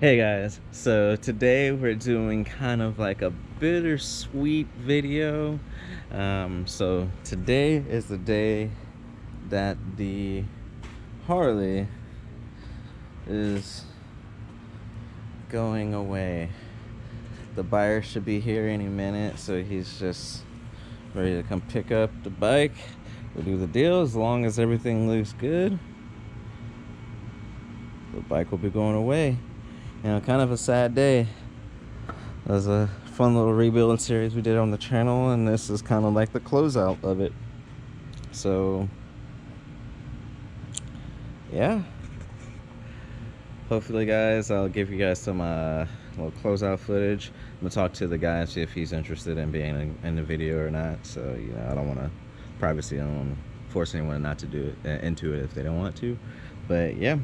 Hey guys, so today we're doing kind of like a bittersweet video. So today is the day that the Harley is going away. The buyer should be here any minute, so he's just ready to come pick up the bike. We'll do the deal. As long as everything looks good, the bike will be going away. You know, kind of a sad day. It was a fun little rebuild series we did on the channel, and this is kind of like the closeout of it. So yeah, hopefully guys, I'll give you guys some little closeout footage. I'm gonna talk to the guy, see if he's interested in being in the video or not. So, you know, I don't want to privacy, I don't want to force anyone not to do it into it if they don't want to. But yeah,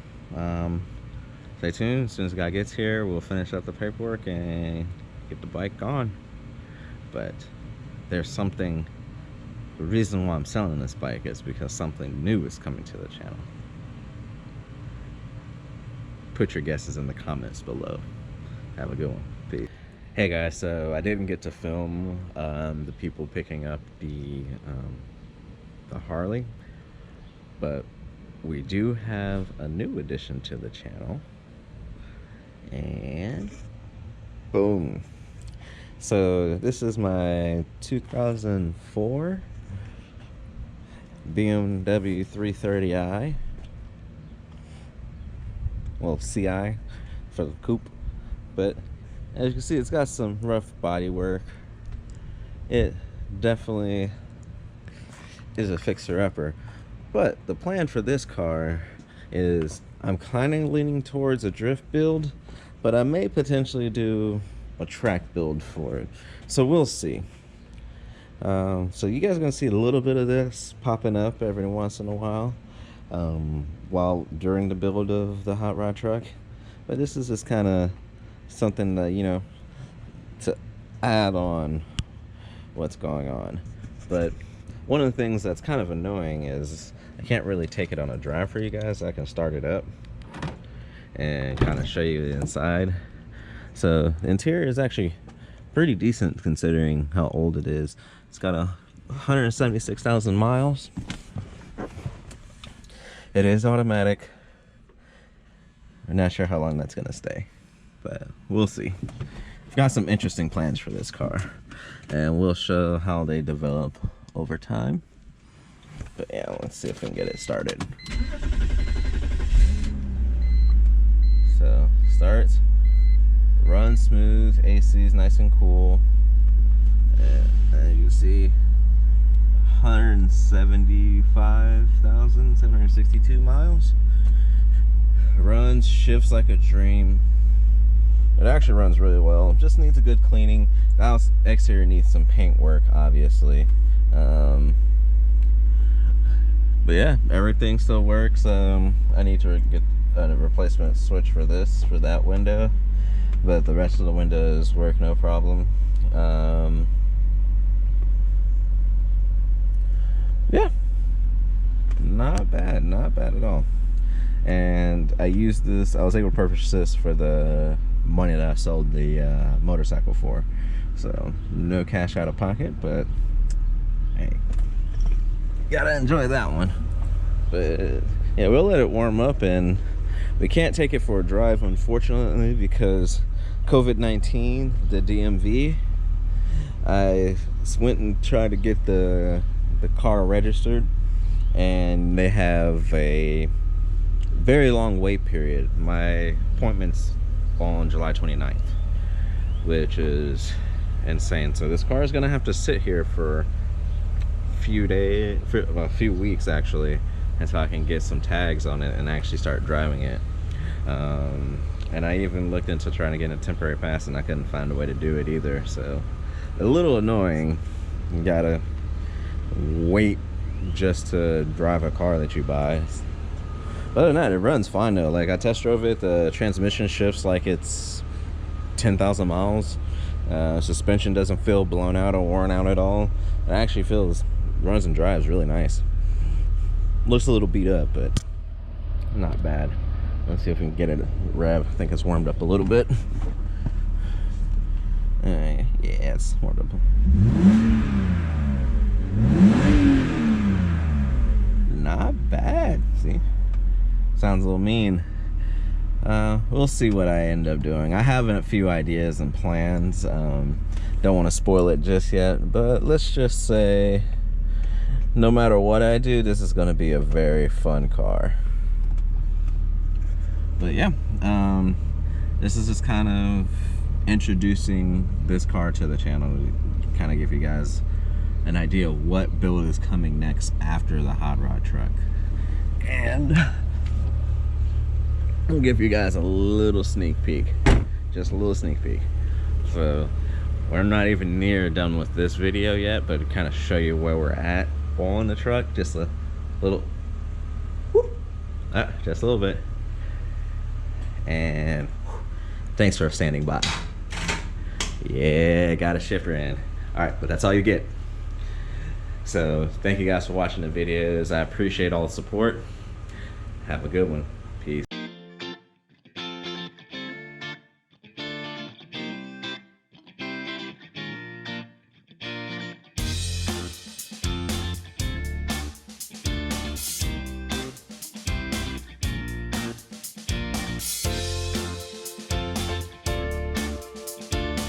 stay tuned. As soon as the guy gets here, we'll finish up the paperwork and get the bike gone. But there's something, the reason why I'm selling this bike is because something new is coming to the channel. Put your guesses in the comments below. Have a good one. Peace. Hey guys, so I didn't get to film the people picking up the Harley, but we do have a new addition to the channel. And boom. So this is my 2004 BMW 330i. Well, CI for the coupe. But as you can see, it's got some rough body work. It definitely is a fixer-upper. But the plan for this car is I'm kind of leaning towards a drift build, but I may potentially do a track build for it. So we'll see. So you guys are going to see a little bit of this popping up every once in a while during the build of the hot rod truck. But this is just kind of something that, you know, to add on what's going on. But one of the things that's kind of annoying is I can't really take it on a drive for you guys. I can start it up and kind of show you the inside. So the interior is actually pretty decent considering how old it is. It's got 176,000 miles. It is automatic. I'm not sure how long that's gonna stay, but we'll see. I've got some interesting plans for this car, and we'll show how they develop over time. But yeah, let's see if we can get it started. So starts, runs smooth, AC is nice and cool, and you can see 175,762 miles. Runs, shifts like a dream. It actually runs really well. Just needs a good cleaning. The house exterior needs some paint work, obviously. But yeah, everything still works. I need to get a replacement switch for that window, but the rest of the windows work no problem. Yeah, not bad at all. And I used this, I was able to purchase this for the money that I sold the motorcycle for. So no cash out of pocket, but hey, gotta enjoy that one. But yeah, we'll let it warm up, and we can't take it for a drive, unfortunately, because COVID-19, the DMV. I went and tried to get the car registered, and they have a very long wait period. My appointment's on July 29th, which is insane. So this car is gonna have to sit here for a few weeks actually, until I can get some tags on it and actually start driving it. And I even looked into trying to get a temporary pass, and I couldn't find a way to do it either. So a little annoying. You gotta wait just to drive a car that you buy. Other than that, it runs fine though. Like, I test drove it, the transmission shifts like it's 10,000 miles. Suspension doesn't feel blown out or worn out at all. It actually feels runs and drives really nice. Looks a little beat up, but not bad. Let's see if we can get it rev. I think it's warmed up a little bit. Yeah, it's warmed up. Not bad. See, sounds a little mean. We'll see what I end up doing. I have a few ideas and plans. Don't want to spoil it just yet, but let's just say no matter what I do, this is going to be a very fun car. But yeah, this is just kind of introducing this car to the channel to kind of give you guys an idea of what build is coming next after the hot rod truck. And I'll give you guys a little sneak peek, just a little sneak peek. So we're not even near done with this video yet, but to kind of show you where we're at on the truck, just a little whoop, just a little bit. And thanks for standing by. Yeah, got a shifter in. All right, but that's all you get. So thank you guys for watching the videos. I appreciate all the support. Have a good one.